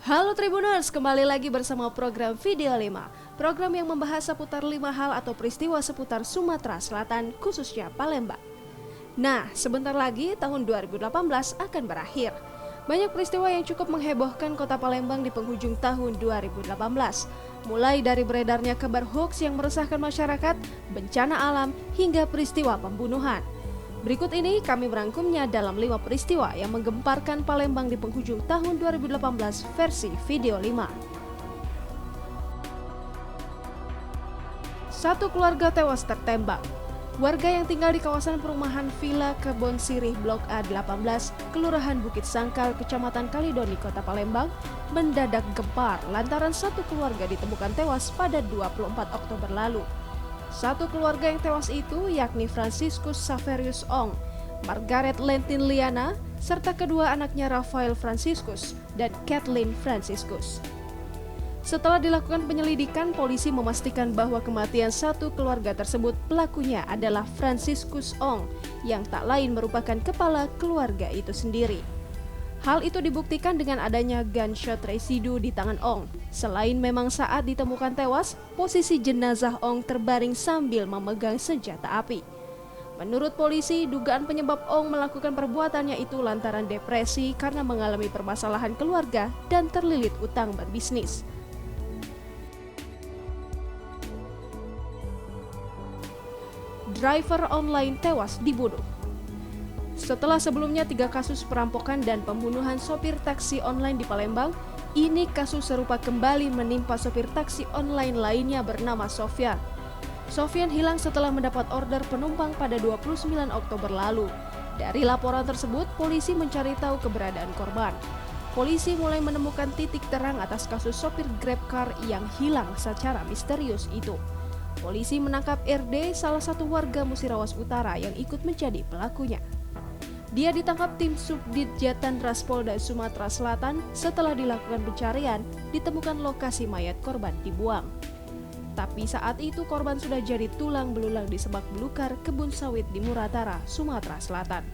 Halo Tribuners, kembali lagi bersama program Video 5. Program yang membahas seputar 5 hal atau peristiwa seputar Sumatera Selatan, khususnya Palembang. Nah, sebentar lagi tahun 2018 akan berakhir. Banyak peristiwa yang cukup menghebohkan kota Palembang di penghujung tahun 2018. Mulai dari beredarnya kabar hoax yang meresahkan masyarakat, bencana alam, hingga peristiwa pembunuhan. Berikut ini kami merangkumnya dalam 5 peristiwa yang menggemparkan Palembang di penghujung tahun 2018 versi Video 5. Satu keluarga tewas tertembak. Warga yang tinggal di kawasan perumahan Villa Kebon Sirih Blok A18, Kelurahan Bukit Sangkal, Kecamatan Kalidoni, Kota Palembang, mendadak gempar lantaran satu keluarga ditemukan tewas pada 24 Oktober lalu. Satu keluarga yang tewas itu yakni Franciscus Saverius Ong, Margaret Lentin Liana, serta kedua anaknya Rafael Franciscus dan Kathleen Franciscus. Setelah dilakukan penyelidikan, polisi memastikan bahwa kematian satu keluarga tersebut pelakunya adalah Franciscus Ong, yang tak lain merupakan kepala keluarga itu sendiri. Hal itu dibuktikan dengan adanya gunshot residu di tangan Ong. Selain memang saat ditemukan tewas, posisi jenazah Ong terbaring sambil memegang senjata api. Menurut polisi, dugaan penyebab Ong melakukan perbuatannya itu lantaran depresi karena mengalami permasalahan keluarga dan terlilit utang berbisnis. Driver online tewas dibunuh. Setelah sebelumnya 3 kasus perampokan dan pembunuhan sopir taksi online di Palembang, ini kasus serupa kembali menimpa sopir taksi online lainnya bernama Sofyan. Sofyan hilang setelah mendapat order penumpang pada 29 Oktober lalu. Dari laporan tersebut, polisi mencari tahu keberadaan korban. Polisi mulai menemukan titik terang atas kasus sopir GrabCar yang hilang secara misterius itu. Polisi menangkap RD, salah satu warga Musirawas Utara yang ikut menjadi pelakunya. Dia ditangkap tim Subdit Jatantras Polda Sumatera Selatan setelah dilakukan pencarian, ditemukan lokasi mayat korban dibuang. Tapi saat itu korban sudah jadi tulang belulang di semak belukar kebun sawit di Muratara, Sumatera Selatan.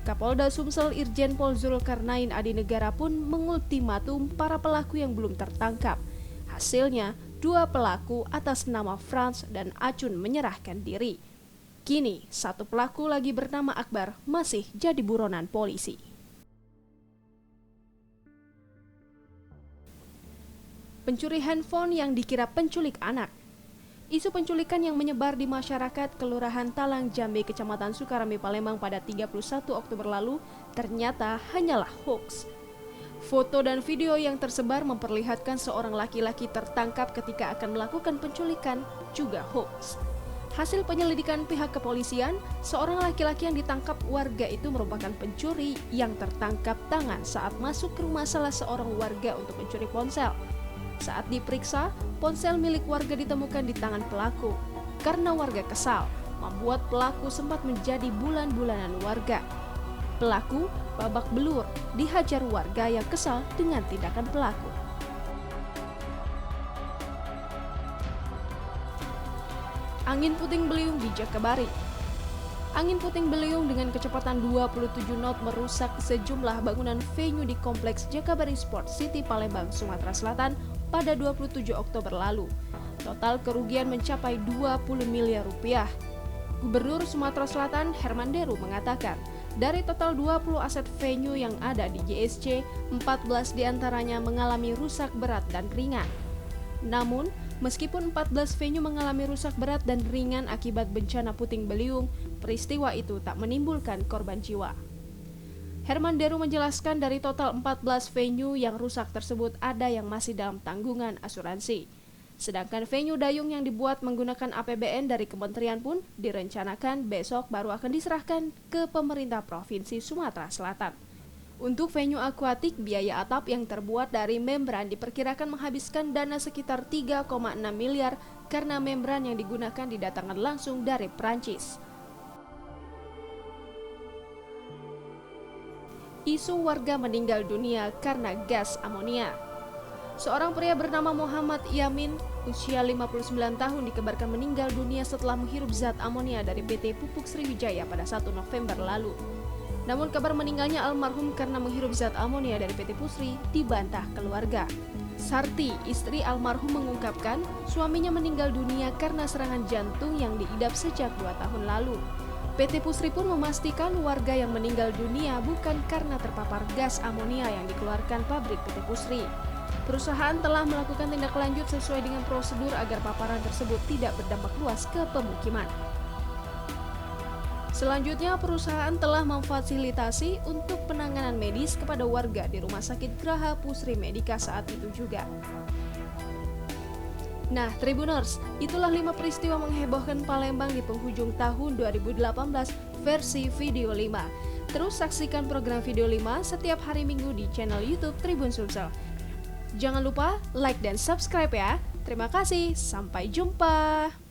Kapolda Sumsel Irjen Pol Zulkarnain Adinegara pun mengultimatum para pelaku yang belum tertangkap. Hasilnya, 2 pelaku atas nama Frans dan Acun menyerahkan diri. Kini, satu pelaku lagi bernama Akbar masih jadi buronan polisi. Pencuri handphone yang dikira penculik anak. Isu penculikan yang menyebar di masyarakat Kelurahan Talang Jambe, Kecamatan Sukarame, Palembang pada 31 Oktober lalu ternyata hanyalah hoax. Foto dan video yang tersebar memperlihatkan seorang laki-laki tertangkap ketika akan melakukan penculikan juga hoax. Hasil penyelidikan pihak kepolisian, seorang laki-laki yang ditangkap warga itu merupakan pencuri yang tertangkap tangan saat masuk ke rumah salah seorang warga untuk mencuri ponsel. Saat diperiksa, ponsel milik warga ditemukan di tangan pelaku. Karena warga kesal, membuat pelaku sempat menjadi bulan-bulanan warga. Pelaku babak belur, dihajar warga yang kesal dengan tindakan pelaku. Angin puting beliung di Jakabari. Angin puting beliung dengan kecepatan 27 knot merusak sejumlah bangunan venue di kompleks Jakabari Sport City Palembang, Sumatera Selatan pada 27 Oktober lalu. Total kerugian mencapai 20 miliar rupiah. Gubernur Sumatera Selatan Herman Deru mengatakan, dari total 20 aset venue yang ada di JSC, 14 diantaranya mengalami rusak berat dan ringan. Namun, meskipun 14 venue mengalami rusak berat dan ringan akibat bencana puting beliung, peristiwa itu tak menimbulkan korban jiwa. Herman Deru menjelaskan dari total 14 venue yang rusak tersebut ada yang masih dalam tanggungan asuransi. Sedangkan venue dayung yang dibuat menggunakan APBN dari kementerian pun direncanakan besok baru akan diserahkan ke pemerintah Provinsi Sumatera Selatan. Untuk venue akuatik, biaya atap yang terbuat dari membran diperkirakan menghabiskan dana sekitar 3,6 miliar karena membran yang digunakan didatangkan langsung dari Prancis. Isu warga meninggal dunia karena gas amonia. Seorang pria bernama Muhammad Yamin, usia 59 tahun dikabarkan meninggal dunia setelah menghirup zat amonia dari PT Pupuk Sriwijaya pada 1 November lalu. Namun kabar meninggalnya almarhum karena menghirup zat amonia dari PT Pusri dibantah keluarga. Sarti, istri almarhum mengungkapkan suaminya meninggal dunia karena serangan jantung yang diidap sejak 2 tahun lalu. PT Pusri pun memastikan warga yang meninggal dunia bukan karena terpapar gas amonia yang dikeluarkan pabrik PT Pusri. Perusahaan telah melakukan tindak lanjut sesuai dengan prosedur agar paparan tersebut tidak berdampak luas ke pemukiman. Selanjutnya, perusahaan telah memfasilitasi untuk penanganan medis kepada warga di Rumah Sakit Graha Pusri Medika saat itu juga. Nah, Tribuners, itulah 5 peristiwa menghebohkan Palembang di penghujung tahun 2018 versi Video 5. Terus saksikan program Video 5 setiap hari Minggu di channel YouTube Tribun Sumsel. Jangan lupa like dan subscribe ya. Terima kasih, sampai jumpa.